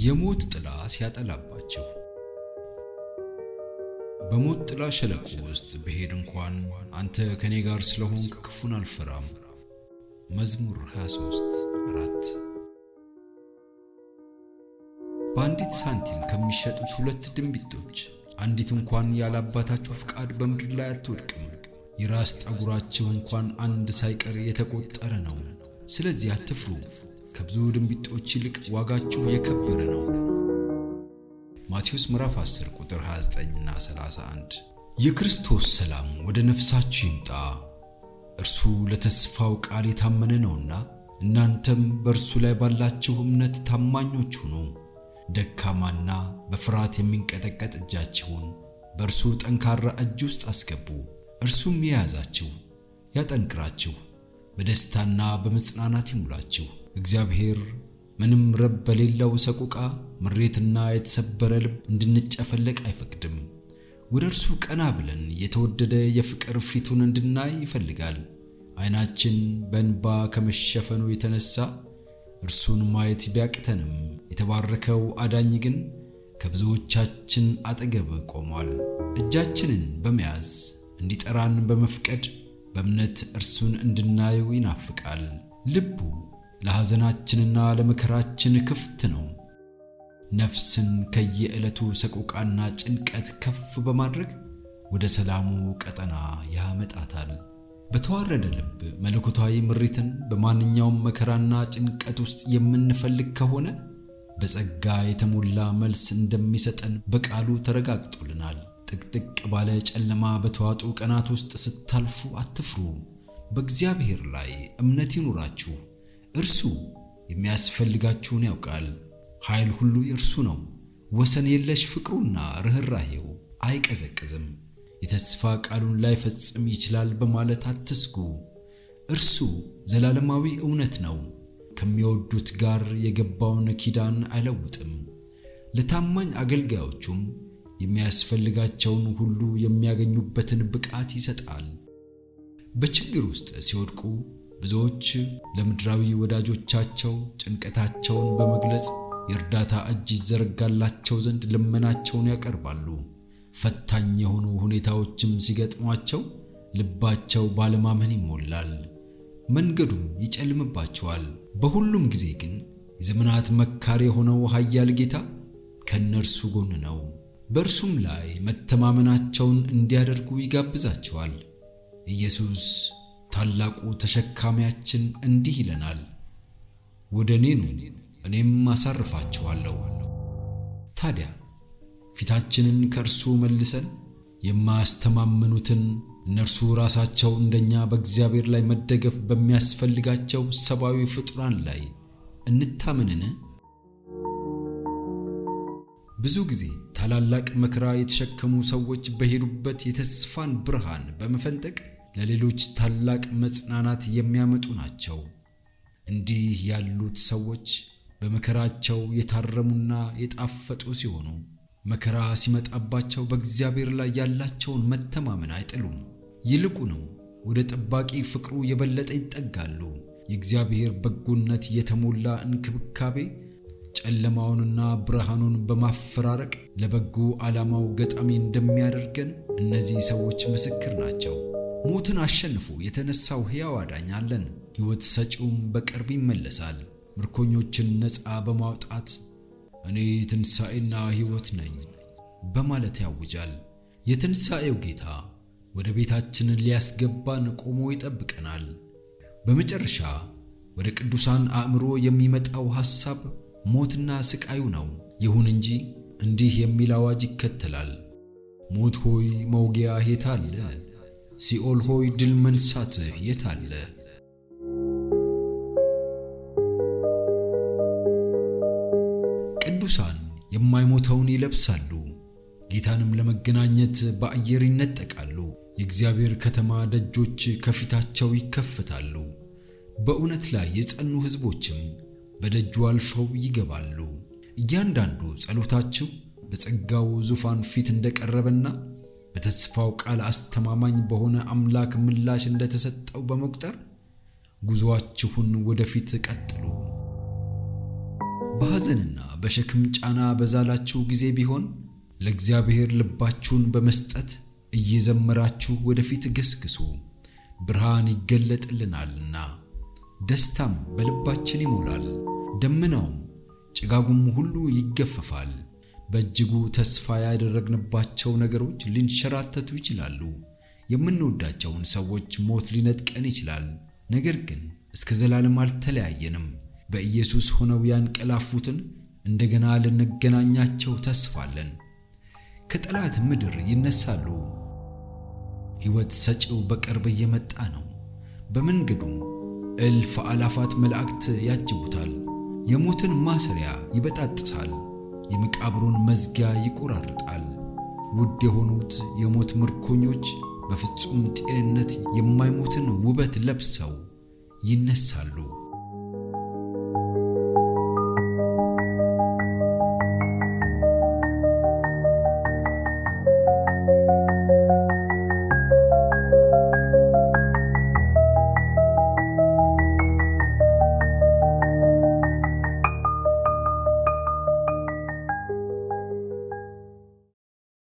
የሞት ጥላ ሲያጠላባቸው በሞት ጥላ ሸለቆ ውስጥ ብሄድ እንኳን አንተ ከኔ ጋር ስለሆንክ ክፉን አልፈራም። መዝሙር 23:4 በአንዲት ሳንቲም ከሚሸጡት ሁለት ድንቢጦች አንዲት እንኳን ያለ አባታችሁ ፍቃድ በምድር ላይ አትወድቅም። የራስ ጠጉራችሁ እንኳን አንድ ሳይቀር የተቆጠረ ነው። ስለዚህ አትፍሩ፣ ከብዙ ድንቢጦች ይልቅ ዋጋችሁ የከበረ ነው። ማቴዎስ ምዕራፍ 10 ቁጥር 29 እና 31። የክርስቶስ ሰላም ወደ ነፍሳችሁ ይምጣ። እርሱ ለተስፋው ቃል የታመነ ነውና እናንተም በእርሱ ላይ ባላችሁ እምነት ታማኞች ሁኑ። ደካማና በፍርሃት የሚንቀጠቀጥ እጃችሁን በእርሱ ጠንካራ እጅ ውስጥ አስገቡ። እርሱም የያዛችሁ ያጠንክራችሁ፣ በደስታና በመጽናናት ይሙላችሁ። እግዚአብሔር ምንም ረብ በሌለው ሰቆቃ ምሬትና የተሰበረ ልብ እንድንጨፈለቅ አይፈቅድም። ወደ እርሱ ቀና ብለን የተወደደ የፍቅር ፊቱን እንድናይ ይፈልጋል። ዓይናችን በእንባ ከመሸፈኑ የተነሳ እርሱን ማየት ቢያቅተንም የተባረከው አዳኝ ግን ከብዙዎቻችን አጠገብ ቆሟል። እጃችንን በመያዝ እንዲጠራን በመፍቀድ በእምነት እርሱን እንድናየው ይናፍቃል። ልቡ ለሐዘናችንና ለመከራችን ክፍት ነው። ነፍስን ከየዕለቱ ሰቆቃና ጭንቀት ከፍ በማድረግ ወደ ሰላሙ ቀጠና ያመጣታል። በተዋረደ ልብ መለኮታዊ ምሪትን በማንኛውም መከራና ጭንቀት ውስጥ የምንፈልግ ከሆነ በጸጋ የተሞላ መልስ እንደሚሰጠን በቃሉ ተረጋግጦልናል። ጥቅጥቅ ባለ ጨለማ በተዋጡ ቀናት ውስጥ ስታልፉ አትፍሩ። በእግዚአብሔር ላይ እምነት ይኑራችሁ። እርሱ የሚያስፈልጋችሁን ያውቃል። ኃይል ሁሉ የእርሱ ነው። ወሰን የለሽ ፍቅሩና ርኅራኄው አይቀዘቅዝም። የተስፋ ቃሉን ላይፈጽም ይችላል በማለት አትስጉ። እርሱ ዘላለማዊ እውነት ነው። ከሚወዱት ጋር የገባውን ኪዳን አይለውጥም። ለታማኝ አገልጋዮቹም የሚያስፈልጋቸውን ሁሉ የሚያገኙበትን ብቃት ይሰጣል። በችግር ውስጥ ሲወድቁ ብዙዎች ለምድራዊ ወዳጆቻቸው ጭንቀታቸውን በመግለጽ የእርዳታ እጅ ይዘረጋላቸው ዘንድ ልመናቸውን ያቀርባሉ። ፈታኝ የሆኑ ሁኔታዎችም ሲገጥሟቸው ልባቸው ባለማመን ይሞላል፣ መንገዱም ይጨልምባቸዋል። በሁሉም ጊዜ ግን የዘመናት መካሪ የሆነው ኃያል ጌታ ከእነርሱ ጎን ነው። በእርሱም ላይ መተማመናቸውን እንዲያደርጉ ይጋብዛቸዋል። ኢየሱስ ታላቁ ተሸካሚያችን እንዲህ ይለናል፣ ወደ እኔ ኑ እኔም አሳርፋችኋለሁ። ታዲያ ፊታችንን ከእርሱ መልሰን የማያስተማምኑትን እነርሱ ራሳቸው እንደኛ በእግዚአብሔር ላይ መደገፍ በሚያስፈልጋቸው ሰብአዊ ፍጡራን ላይ እንታመንን? ብዙ ጊዜ ታላላቅ መከራ የተሸከሙ ሰዎች በሄዱበት የተስፋን ብርሃን በመፈንጠቅ ለሌሎች ታላቅ መጽናናት የሚያመጡ ናቸው። እንዲህ ያሉት ሰዎች በመከራቸው የታረሙና የጣፈጡ ሲሆኑ መከራ ሲመጣባቸው በእግዚአብሔር ላይ ያላቸውን መተማመን አይጥሉም። ይልቁንም ወደ ጠባቂ ፍቅሩ የበለጠ ይጠጋሉ። የእግዚአብሔር በጎነት የተሞላ እንክብካቤ ጨለማውንና ብርሃኑን በማፈራረቅ ለበጎ ዓላማው ገጣሚ እንደሚያደርገን እነዚህ ሰዎች ምስክር ናቸው። ሞትን አሸንፎ የተነሳው ሕያው አዳኝ አለን። ሕይወት ሰጪውም በቅርብ ይመለሳል። ምርኮኞችን ነፃ በማውጣት እኔ ትንሣኤና ሕይወት ነኝ በማለት ያውጃል። የትንሣኤው ጌታ ወደ ቤታችን ሊያስገባን ቆሞ ይጠብቀናል። በመጨረሻ ወደ ቅዱሳን አእምሮ የሚመጣው ሐሳብ ሞትና ስቃዩ ነው። ይሁን እንጂ እንዲህ የሚል አዋጅ ይከተላል። ሞት ሆይ መውጊያ የት አለ? ሲኦል ሆይ ድል መንሳትህ የት አለ? ቅዱሳን የማይሞተውን ይለብሳሉ፣ ጌታንም ለመገናኘት በአየር ይነጠቃሉ። የእግዚአብሔር ከተማ ደጆች ከፊታቸው ይከፈታሉ። በእውነት ላይ የጸኑ ሕዝቦችም በደጁ አልፈው ይገባሉ። እያንዳንዱ ጸሎታችሁ በጸጋው ዙፋን ፊት እንደቀረበና በተስፋው ቃል አስተማማኝ በሆነ አምላክ ምላሽ እንደተሰጠው በመቁጠር ጉዞአችሁን ወደፊት ቀጥሉ። በሐዘንና በሸክም ጫና በዛላችሁ ጊዜ ቢሆን ለእግዚአብሔር ልባችሁን በመስጠት እየዘመራችሁ ወደፊት ገስግሱ። ብርሃን ይገለጥልናልና ደስታም በልባችን ይሞላል። ደመናውም ጭጋጉም ሁሉ ይገፈፋል። በእጅጉ ተስፋ ያደረግንባቸው ነገሮች ሊንሸራተቱ ይችላሉ። የምንወዳቸውን ሰዎች ሞት ሊነጥቀን ይችላል። ነገር ግን እስከ ዘላለም አልተለያየንም። በኢየሱስ ሆነው ያንቀላፉትን እንደገና ልንገናኛቸው ተስፋለን። ከጠላት ምድር ይነሳሉ። ሕይወት ሰጪው በቅርብ እየመጣ ነው። በመንገዱም እልፍ አላፋት መላእክት ያጅቡታል። የሞትን ማሰሪያ ይበጣጥሳል፣ የመቃብሩን መዝጊያ ይቆራርጣል። ውድ የሆኑት የሞት ምርኮኞች በፍጹም ጤንነት የማይሞትን ውበት ለብሰው ይነሳሉ።